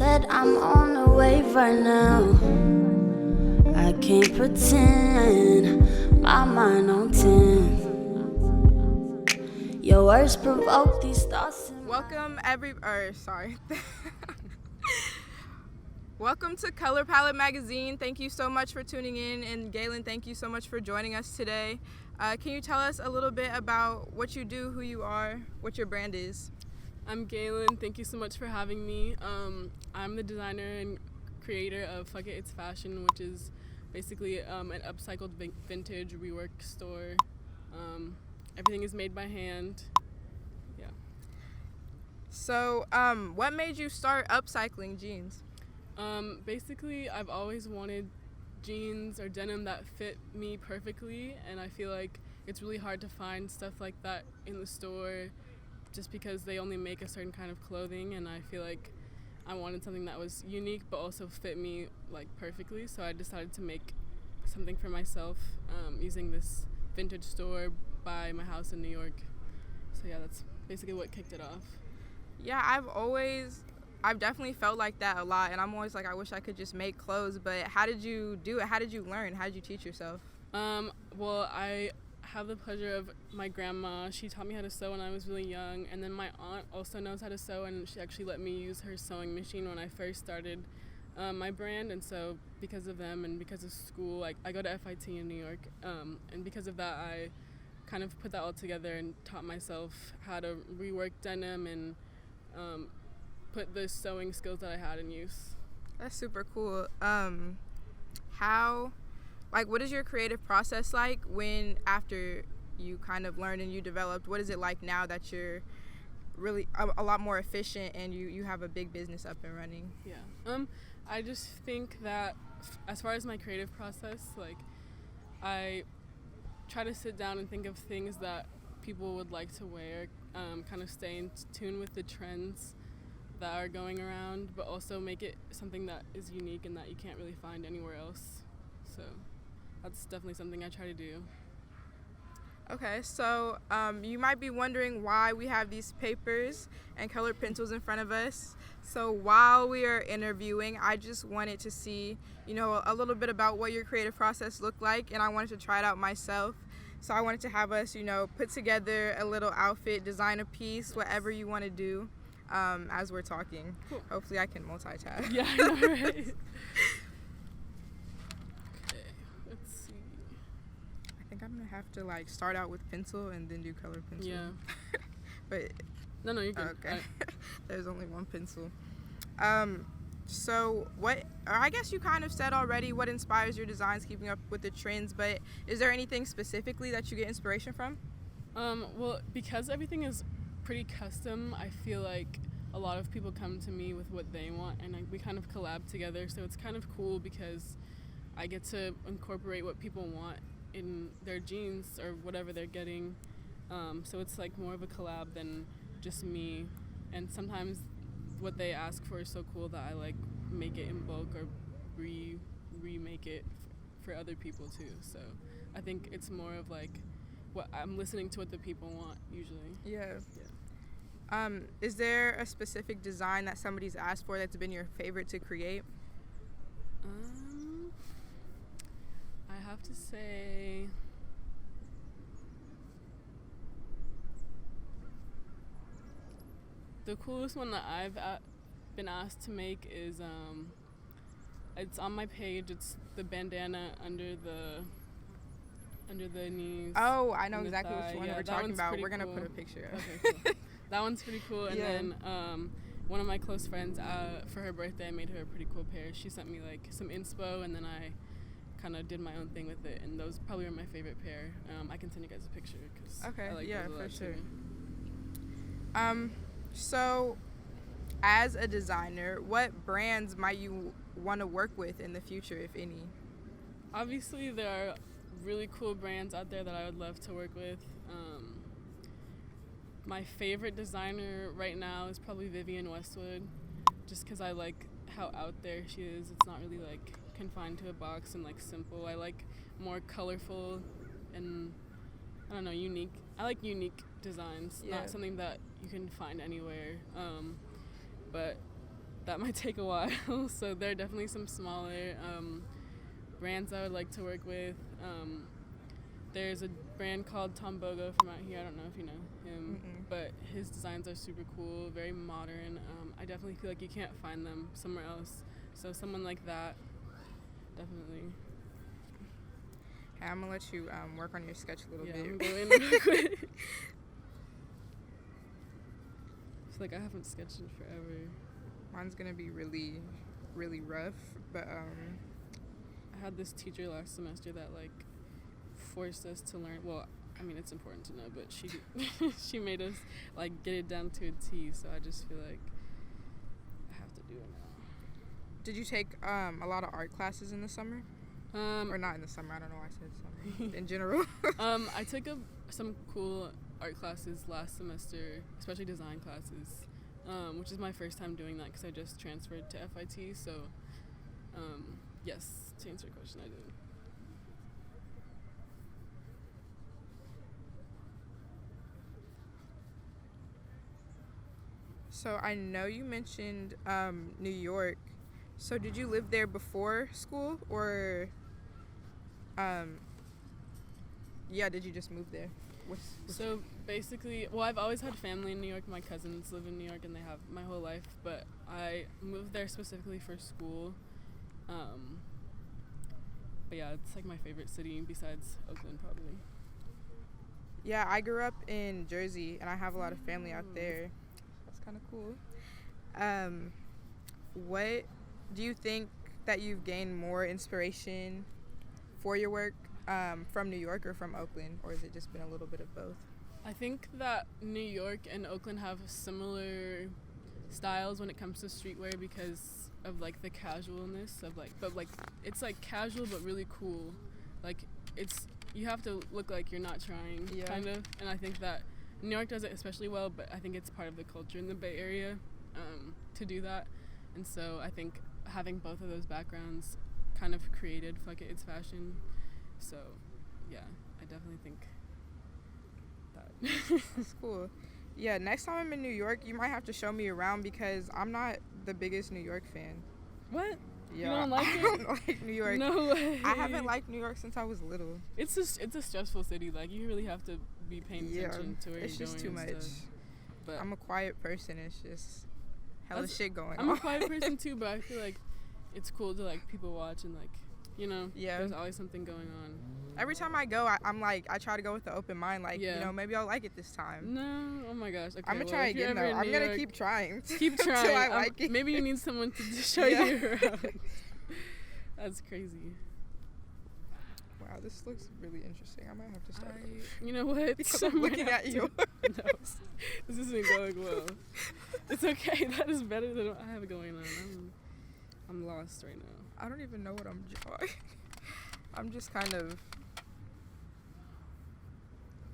said I'm on the wave right now. I can't pretend my mind on 10. Your words provoke these thoughts. Welcome to Color Palette Magazine. Thank you so much for tuning in, and Galen, thank you so much for joining us today. Can you tell us a little bit about what you do, who you are, what your brand is? I'm Galen. Thank you so much for having me. I'm the designer and creator of FuckItItsFashion, which is basically an upcycled vintage rework store. Everything is made by hand. Yeah. So, what made you start upcycling jeans? Basically, I've always wanted jeans or denim that fit me perfectly, and I feel like it's really hard to find stuff like that in the store just because they only make a certain kind of clothing, and I feel like I wanted something that was unique but also fit me like perfectly, so I decided to make something for myself using this vintage store by my house in New York. So yeah, that's basically what kicked it off. Yeah, I've definitely felt like that a lot, and I'm always like, I wish I could just make clothes, but how did you do it? How did you learn? How did you teach yourself? Well, I have the pleasure of my grandma. She taught me how to sew when I was really young, and then my aunt also knows how to sew, and she actually let me use her sewing machine when I first started my brand. And so because of them and because of school, I go to FIT in New York, and because of that I kind of put that all together and taught myself how to rework denim and put the sewing skills that I had in use. That's super cool. What is your creative process like after you kind of learned and you developed? What is it like now that you're really a lot more efficient and you have a big business up and running? Yeah. I just think that as far as my creative process, like, I try to sit down and think of things that people would like to wear, kind of stay in tune with the trends that are going around, but also make it something that is unique and that you can't really find anywhere else. So that's definitely something I try to do. Okay, so you might be wondering why we have these papers and colored pencils in front of us. So while we are interviewing, I just wanted to see, a little bit about what your creative process looked like, and I wanted to try it out myself. So I wanted to have us, put together a little outfit, design a piece, whatever you want to do as we're talking. Cool. Hopefully I can multitask. Yeah, I know, right? I'm gonna have to start out with pencil and then do color pencil. Yeah. But no, you're good. Okay. There's only one pencil. So I guess you kind of said already what inspires your designs, keeping up with the trends, but is there anything specifically that you get inspiration from? Well, because everything is pretty custom, I feel like a lot of people come to me with what they want, and we kind of collab together, so it's kind of cool because I get to incorporate what people want in their jeans or whatever they're getting, so it's like more of a collab than just me, and sometimes what they ask for is so cool that I make it in bulk or remake it for other people too. So I think it's more of what I'm listening to what the people want usually. Yeah. Is there a specific design that somebody's asked for that's been your favorite to create? I have to say the coolest one that I've been asked to make is it's on my page. It's the bandana under the knees. Oh, I know exactly thigh. which one Yeah, we're talking about. We're gonna cool. put a picture up. Okay, cool. That one's pretty cool. And Yeah. then one of my close friends, for her birthday, I made her a pretty cool pair. She sent me some inspo, and then I kind of did my own thing with it, and those probably are my favorite pair. I can send you guys a picture because Okay, I like yeah, those a lot for sure. too. So as a designer, what brands might you want to work with in the future, if any? Obviously, there are really cool brands out there that I would love to work with. My favorite designer right now is probably Vivienne Westwood, just because I like how out there she is. It's not really confined to a box and simple. I like more colorful and I don't know, unique. I like unique designs, Yeah. not something that you can find anywhere. But that might take a while. So there are definitely some smaller brands I would like to work with. There's a brand called Tom Bogo from out here. I don't know if you know him, but his designs are super cool, very modern. I definitely feel like you can't find them somewhere else. So someone like that, definitely. Hey, I'm gonna let you work on your sketch a little bit. I'm going real quick. It's like I haven't sketched in forever. Mine's gonna be really, really rough, but I had this teacher last semester that like forced us to learn. Well, I mean it's important to know, but she made us like get it down to a T. So I just feel like I have to do it now. Did you take a lot of art classes in the summer? Or not in the summer? I don't know why I said summer. In general. I took some cool art classes last semester, especially design classes, which is my first time doing that because I just transferred to FIT. So, yes, to answer your question, I did. So I know you mentioned New York. So did you live there before school, or did you just move there? So basically, well, I've always had family in New York. My cousins live in New York and they have my whole life, but I moved there specifically for school. But yeah, it's like my favorite city besides Oakland probably. Yeah, I grew up in Jersey and I have a lot of family out there. That's kind of cool. What do you think that you've gained more inspiration for your work from New York or from Oakland, or has it just been a little bit of both? I think that New York and Oakland have similar styles when it comes to streetwear because of like the casualness of like, but like it's like casual but really cool. Like it's, you have to look like you're not trying, kind of. And I think that New York does it especially well, but I think it's part of the culture in the Bay Area to do that. And so I think having both of those backgrounds kind of created FuckItItsFashion. So yeah, I definitely think that. That's cool. Yeah, next time I'm in New York, you might have to show me around because I'm not the biggest New York fan. What? Yeah, you don't like I it? don't like New York. No way. I haven't liked New York since I was little. It's a stressful city. Like you really have to be paying attention to where you're going. It's just too much. Stuff. But I'm a quiet person. It's just hella shit going on. I'm a quiet person too, but I feel like it's cool to like people watch and like, you know, there's always something going on. Every time I go, I'm like, I try to go with the open mind, like, you know, maybe I'll like it this time. No, oh my gosh. Okay, I'm gonna try again though. I'm gonna keep trying. Keep trying until I like it. Maybe you need someone to show you around. That's crazy. Wow, this looks really interesting. I might have to start. You know what? Because I'm looking at you. No, this isn't going well. It's okay. That is better than what I have going on. I'm lost right now. I don't even know what I'm drawing. I'm just kind of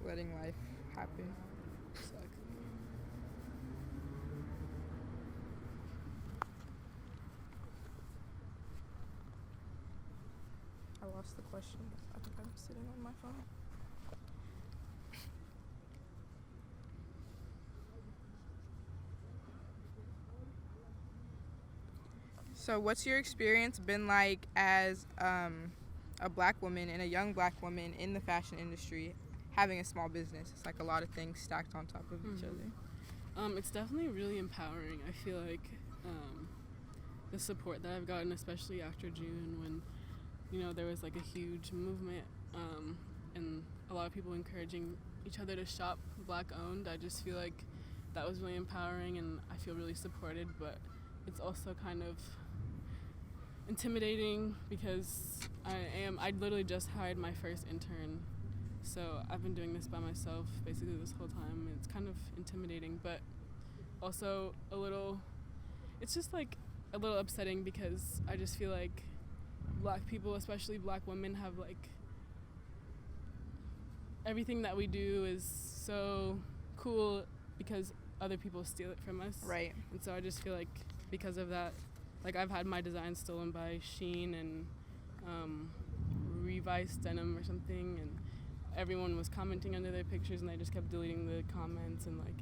letting life happen. Exactly. I lost the question. I think I'm sitting on my phone. So what's your experience been like as a black woman and a young black woman in the fashion industry having a small business? It's like a lot of things stacked on top of each other. It's definitely really empowering. I feel like the support that I've gotten, especially after June when, you know, there was like a huge movement and a lot of people encouraging each other to shop black owned. I just feel like that was really empowering and I feel really supported, but it's also kind of intimidating because I literally just hired my first intern, so I've been doing this by myself basically this whole time. It's kind of intimidating, but also it's just like a little upsetting because I just feel like black people, especially black women, have like everything that we do is so cool because other people steal it from us. Right. And so I just feel like because of that, like I've had my designs stolen by Shein and Revice Denim or something, and everyone was commenting under their pictures and they just kept deleting the comments and like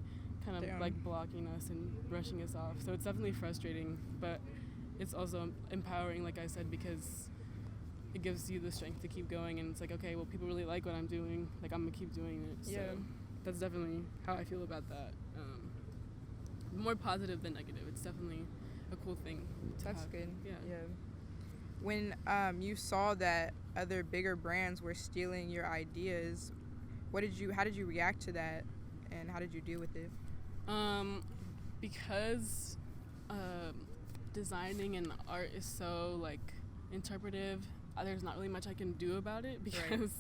kind of Damn. like blocking us and brushing us off. So it's definitely frustrating, but it's also empowering, like I said, because it gives you the strength to keep going. And it's like, okay, well, people really like what I'm doing. Like, I'm gonna keep doing it. Yeah. So that's definitely how I feel about that. More positive than negative. It's definitely a cool thing to That's have. good. Yeah. When you saw that other bigger brands were stealing your ideas, how did you react to that, and how did you deal with it? Because designing and art is so like interpretive, there's not really much I can do about it because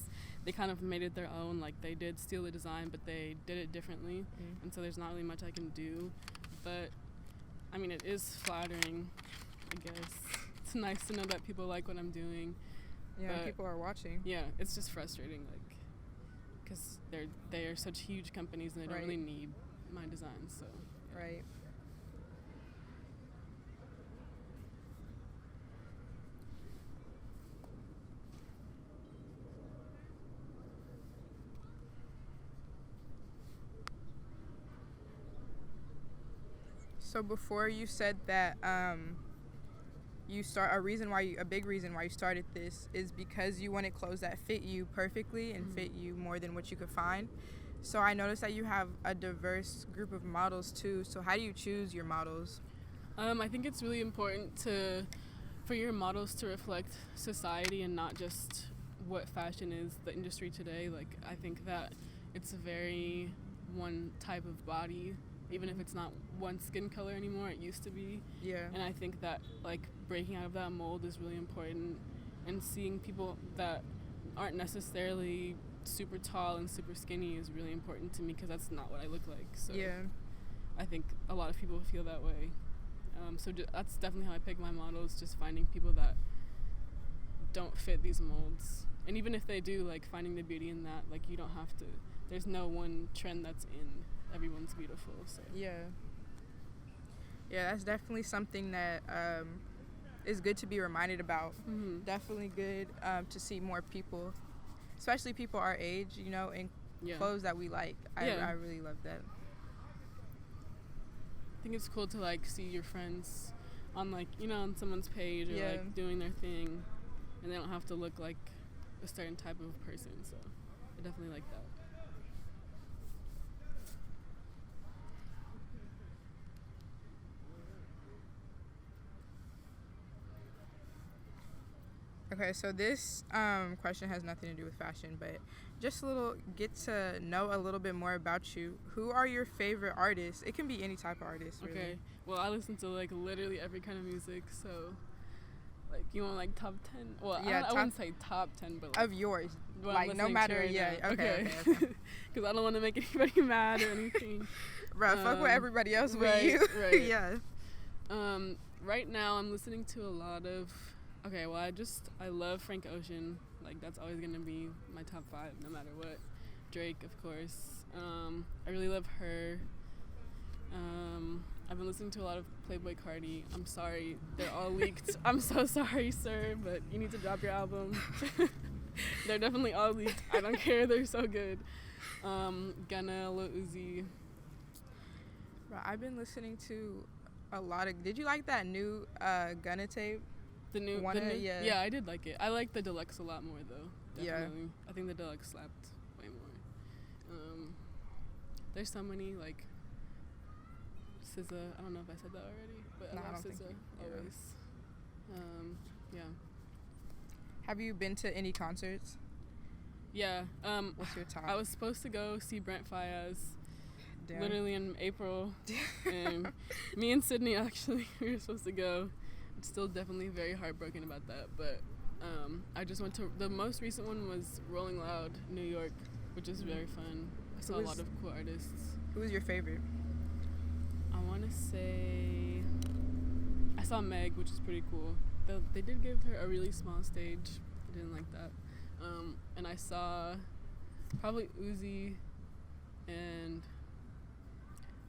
they kind of made it their own. Like, they did steal the design, but they did it differently, and so there's not really much I can do. But I mean, it is flattering, I guess. It's nice to know that people like what I'm doing. Yeah, people are watching. Yeah, it's just frustrating, like, because they are such huge companies and they don't really need my designs. So Right. So before you said that a big reason why you started this is because you wanted clothes that fit you perfectly and fit you more than what you could find. So I noticed that you have a diverse group of models too. So how do you choose your models? I think it's really important for your models to reflect society and not just what fashion is, the industry today. Like, I think that it's a very one type of body, even if it's not one skin color anymore. It used to be. Yeah. And I think that, like, breaking out of that mold is really important, and seeing people that aren't necessarily super tall and super skinny is really important to me, because that's not what I look like. So Yeah. I think a lot of people feel that way. So that's definitely how I pick my models, just finding people that don't fit these molds. And even if they do, like, finding the beauty in that. Like, you don't have to, there's no one trend that's in. Everyone's beautiful. So Yeah, that's definitely something that is good to be reminded about. Definitely good to see more people, especially people our age, in clothes that we like. I really love that. I think it's cool to, like, see your friends on, like, on someone's page or like doing their thing, and they don't have to look like a certain type of person. So I definitely like that. Okay, so this question has nothing to do with fashion, but just get to know a little bit more about you. Who are your favorite artists? It can be any type of artist, really. Okay, well, I listen to, like, literally every kind of music, so, like, you want, like, top 10? Well, Yeah, I wouldn't say top 10, but, like, of yours, what like, I'm no listening matter, to right now. okay. Because I don't want to make anybody mad or anything. Bro, fuck with everybody else with right, you. right. Yeah. Right now I'm listening to a lot of, I love Frank Ocean. Like, that's always going to be my top 5 no matter what. Drake, of course. I really love her. I've been listening to a lot of Playboi Carti. I'm sorry, they're all leaked. I'm so sorry, sir, but you need to drop your album. They're definitely all leaked. I don't care, they're so good. Gunna, Lil Uzi. Bro, I've been listening to a lot of. Did you like that new Gunna tape? The new, yeah, I did like it. I like the deluxe a lot more, though. Definitely. Yeah. I think the deluxe slapped way more. There's so many, like, SZA. I don't know if I said that already, but I love SZA always. Yeah. Have you been to any concerts? Yeah. What's your top? I was supposed to go see Brent Faiyaz. Damn. Literally in April. And me and Sydney, actually, we were supposed to go. I'm still definitely very heartbroken about that, but I just went to, the most recent one was Rolling Loud, New York, which is very fun. I saw a lot of cool artists. Who was your favorite? I want to say, I saw Meg, which is pretty cool. They did give her a really small stage. I didn't like that. And I saw probably Uzi, and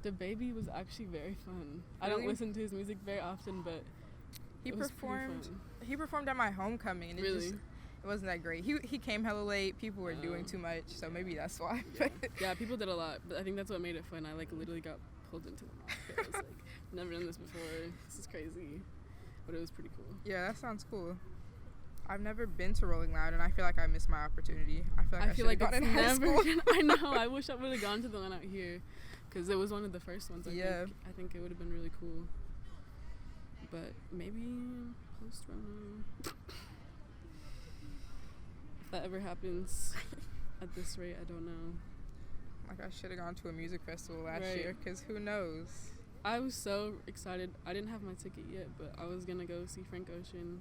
The Baby was actually very fun. Really? I don't listen to his music very often, but he performed at my homecoming, and It wasn't that great. He came hella late. People were doing too much, so maybe that's why. Yeah, people did a lot, but I think that's what made it fun. I like literally got pulled into the mosh pit. I was like, never done this before. This is crazy, but it was pretty cool. Yeah, that sounds cool. I've never been to Rolling Loud, and I feel like I missed my opportunity. I feel like I should have gone in high school. I know. I wish I would have gone to the one out here, because it was one of the first ones. I think it would have been really cool. But maybe post-Rona. If that ever happens at this rate, I don't know. Like, I should have gone to a music festival last year, because who knows? I was so excited. I didn't have my ticket yet, but I was going to go see Frank Ocean.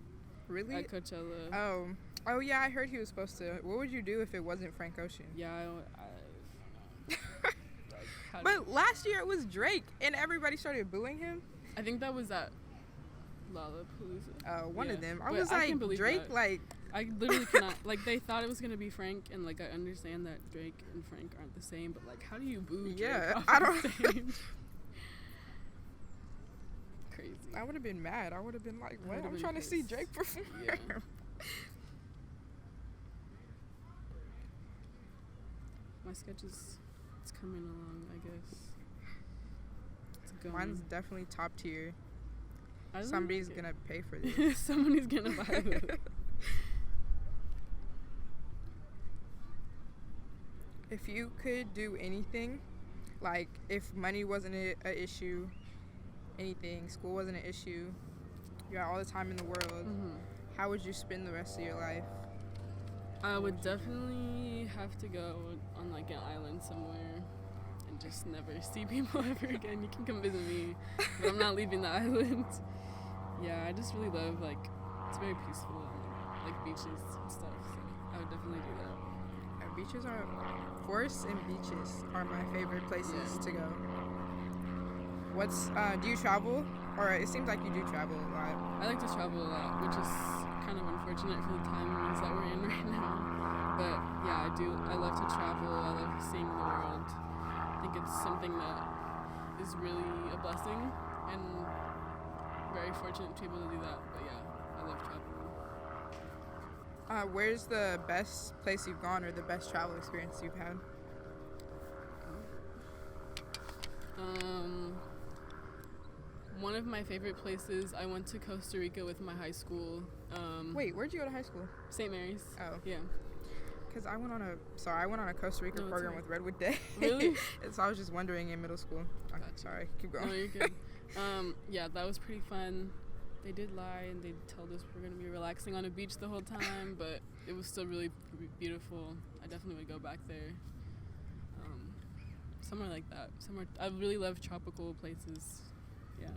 Really? At Coachella. Oh yeah, I heard he was supposed to. What would you do if it wasn't Frank Ocean? Yeah, But last year it was Drake, and everybody started booing him. I think that was at Lollapalooza. One of them. I was like, Drake, that. like... I literally cannot. Like, they thought it was going to be Frank, and, like, I understand that Drake and Frank aren't the same, but, like, how do you boo Drake off I don't... the stage? Crazy. I would have been mad. I would have been like, what? I'm trying to see Drake perform. Yeah. My sketch is coming along, I guess. It's going. Mine's definitely top tier. Somebody's gonna pay for this. Somebody's gonna buy it. If you could do anything, like if money wasn't an issue, anything, school wasn't an issue, you had all the time in the world, how would you spend the rest of your life? I would definitely have to go on like an island somewhere and just never see people ever again. You can come visit me, but I'm not leaving the island. Yeah, I just really love, like, it's very peaceful, like beaches and stuff, so I would definitely do that. Forests and beaches are my favorite places to go. Do you travel? Or it seems like you do travel a lot. I like to travel a lot, which is kind of unfortunate for the times that we're in right now. But yeah, I do. I love to travel. I love seeing the world. I think it's something that is really a blessing, and very fortunate to be able to do that. But yeah, I love traveling. Where's the best place you've gone, or the best travel experience you've had? One of my favorite places, I went to Costa Rica with my high school. Wait, where'd you go to high school? St. Mary's. Oh. Yeah. Because I went on a Costa Rica program with Redwood Day. Really? And so I was just wondering in middle school. Okay, sorry, keep going. No, you're good. Yeah, that was pretty fun. They did lie and they told us we were going to be relaxing on a beach the whole time, but it was still really beautiful. I definitely would go back there. Somewhere like that. I really love tropical places. Yeah.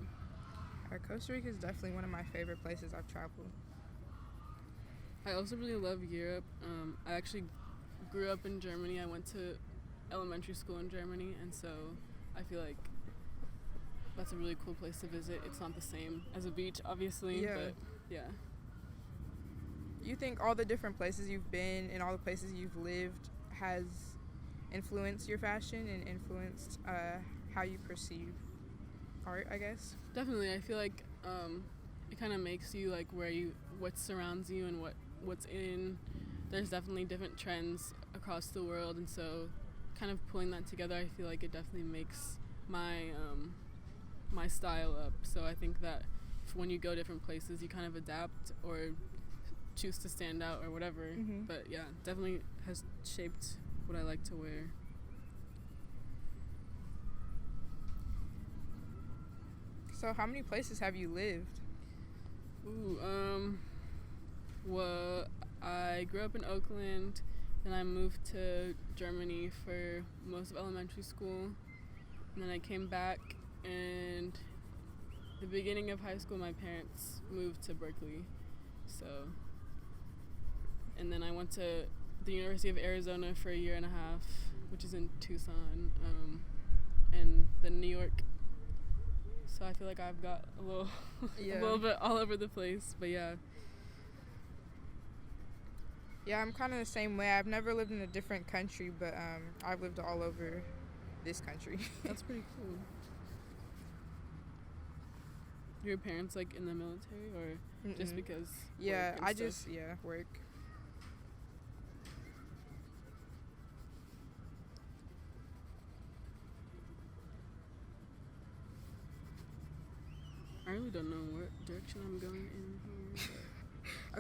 Costa Rica is definitely one of my favorite places I've traveled. I also really love Europe. I actually grew up in Germany. I went to elementary school in Germany, and so I feel like that's a really cool place to visit. It's not the same as a beach, obviously, but yeah. You think all the different places you've been and all the places you've lived has influenced your fashion and influenced how you perceive art, I guess? Definitely. I feel like it kind of makes you like what surrounds you and what's in. There's definitely different trends across the world, and so kind of pulling that together, I feel like it definitely makes my my style up. So I think that when you go different places, you kind of adapt or choose to stand out or whatever. But yeah, definitely has shaped what I like to wear. So how many places have you lived? Well, I grew up in Oakland, then I moved to Germany for most of elementary school, and then I came back, and the beginning of high school, my parents moved to Berkeley, so, and then I went to the University of Arizona for a year and a half, which is in Tucson, and then New York. So I feel like I've got a little bit all over the place, but yeah. Yeah, I'm kind of the same way. I've never lived in a different country, but I've lived all over this country. That's pretty cool. Your parents like in the military, or just because? Yeah, work.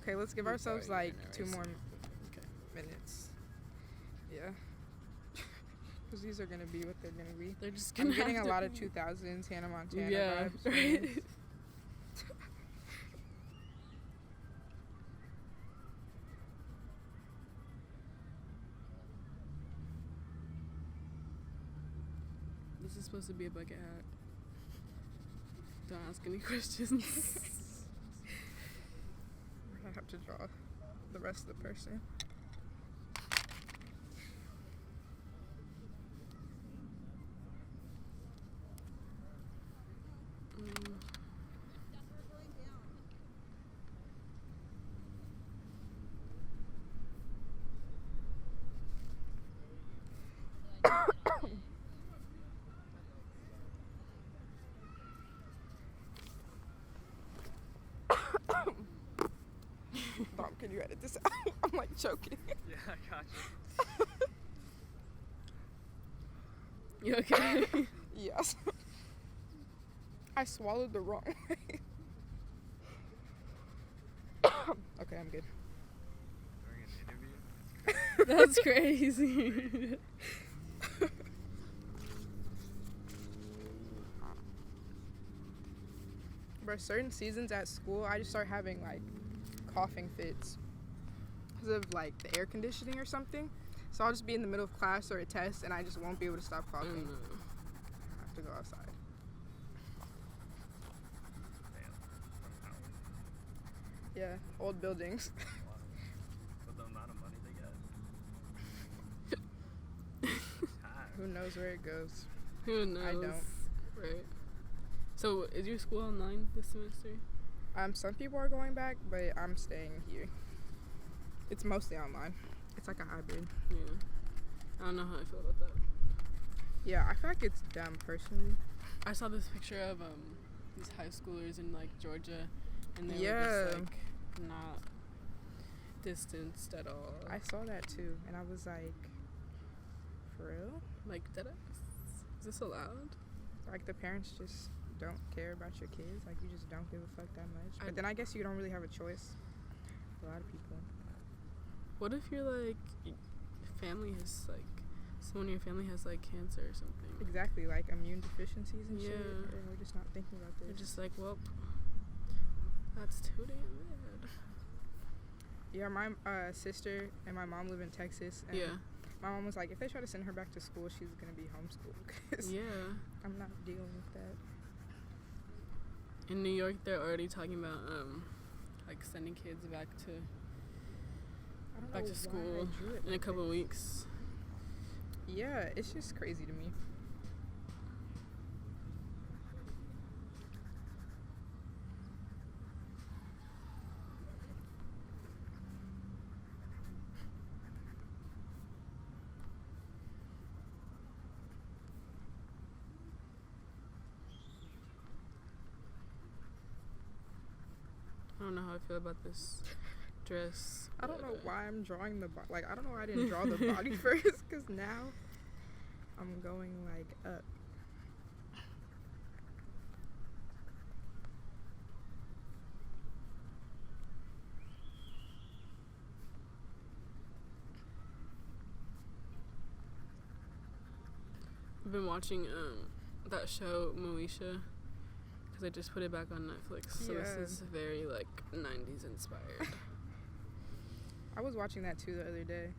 Okay, let's give ourselves like 2 more minutes. Yeah. Because these are going to be what they're going to be. They're just gonna I'm getting have a to lot of be- 2000s Hannah Montana Yeah, vibes. right. This is supposed to be a bucket hat. Don't ask any questions. I have to draw the rest of the person. Dom, can you edit this out? I'm like choking. Yeah, I got you. You okay? Yes. I swallowed the wrong way. Okay, I'm good. During an interview? That's crazy. Bro, certain seasons at school, I just start having like coughing fits because of like the air conditioning or something. So I'll just be in the middle of class or a test and I just won't be able to stop coughing. I have to go outside. Damn. Yeah, old buildings. With the amount of money they get. Who knows where it goes? Who knows? I don't. Right. So, is your school online this semester? Some people are going back, but I'm staying here. It's mostly online. It's like a hybrid. Yeah. I don't know how I feel about that. Yeah, I feel like it's dumb personally. I saw this picture of these high schoolers in like Georgia, and they were Yeah. just like not distanced at all. I saw that too, and I was like, for real? Like, is this allowed? Like the parents just don't care about your kids. Like you just don't give a fuck that much. I- But then I guess you don't really have a choice. A lot of people. What if your like family has like someone in your family has like cancer or something? Exactly, like immune deficiencies and shit. Yeah. And we're just not thinking about They're this. just like, well, that's too damn bad. Yeah, my sister and my mom live in Texas. And Yeah. my mom was like, if they try to send her back to school, she's gonna be homeschooled. 'Cause Yeah. I'm not dealing with that. In New York, they're already talking about like sending kids back to I don't back know to why school I drew it in a like couple this. weeks. Yeah, it's just crazy to me. I don't know how I feel about this dress. I don't know but, why I'm drawing the like I don't know why I didn't draw the body first, because now I'm going like up. I've been watching that show Moesha because I just put it back on Netflix. So this Yeah. is very like 90s inspired. I was watching that too the other day.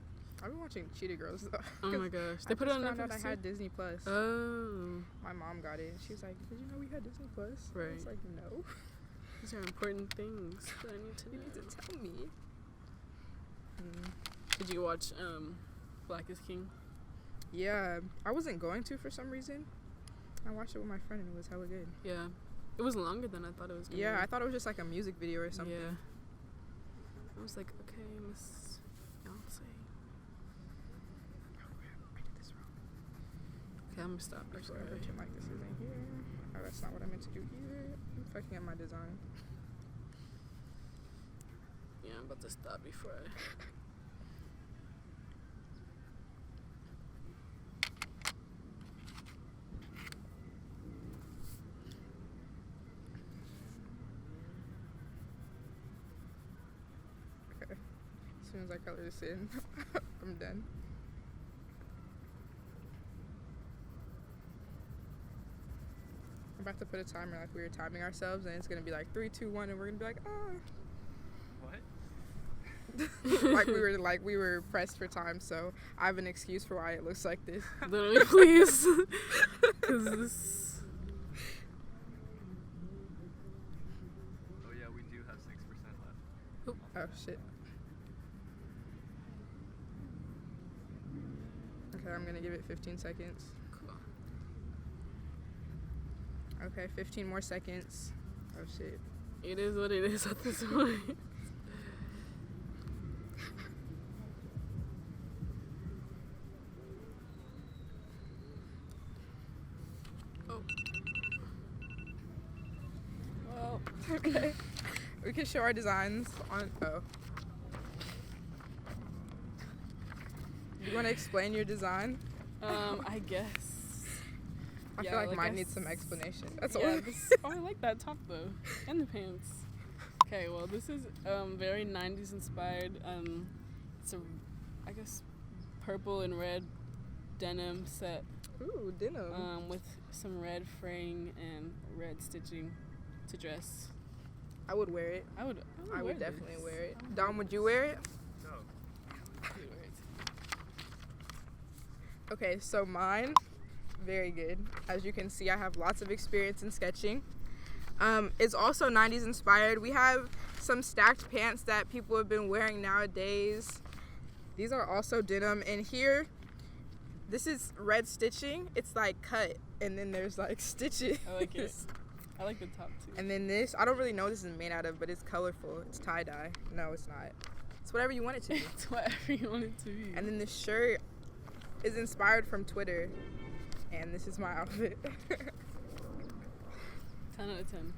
I've been watching Cheetah Girls though. Oh 'cause my gosh, I they put it just on found out Netflix I had too? Disney Plus. Oh, My mom got it. She was like, "Did you know we had Disney Plus?" I Right. was like, "No, these are important things that I need to you know. need to tell me." Did you watch Black is King? Yeah, I wasn't going to for some reason. I watched it with my friend and it was hella good. Yeah, it was longer than I thought it was gonna Yeah, be. I thought it was just like a music video or something. Yeah. I was like, okay, Miss Beyonce. I did this wrong. Okay, I'm gonna stop I before should have I... pretend like this isn't here. Oh, that's not what I meant to do either. I'm fucking up my design. Yeah, I'm about to stop before I... soon as I color this in, I'm done. I'm about to put a timer like we were timing ourselves, and it's gonna be like 3, 2, 1, and we're gonna be like, What? like we were pressed for time, so I have an excuse for why it looks like this. Literally, please. Because this. Oh yeah, we do have 6% left. Oh shit. Okay, I'm gonna give it 15 seconds. Cool. Okay, 15 more seconds. Oh shit. It is what it is at this point. Oh. Well, Okay. We can show our designs on. Oh. You want to explain your design? I guess. I Yeah, feel like like mine I needs some explanation. That's Yeah, all. I like that top though, and the pants. Okay, well this is very 90s inspired. It's a, I guess, purple and red denim set Ooh, denim. with some red fraying and red stitching to dress. I would wear it. I would I wear would definitely this. wear it. I would Dom, would you wear it? No. wear it. Okay, so mine, very good. As you can see, I have lots of experience in sketching. It's also 90s inspired. We have some stacked pants that people have been wearing nowadays. These are also denim. And here, this is red stitching. It's like cut, and then there's like stitches. I like it. I like the top too. And then this, I don't really know what this is made out of, but it's colorful. It's tie-dye. No, it's not. It's whatever you want it to be. It's whatever you want it to be. And then this shirt is inspired from Twitter. And this is my outfit. 10 out of 10.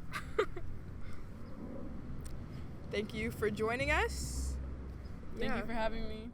Thank you for joining us. Thank you for having me.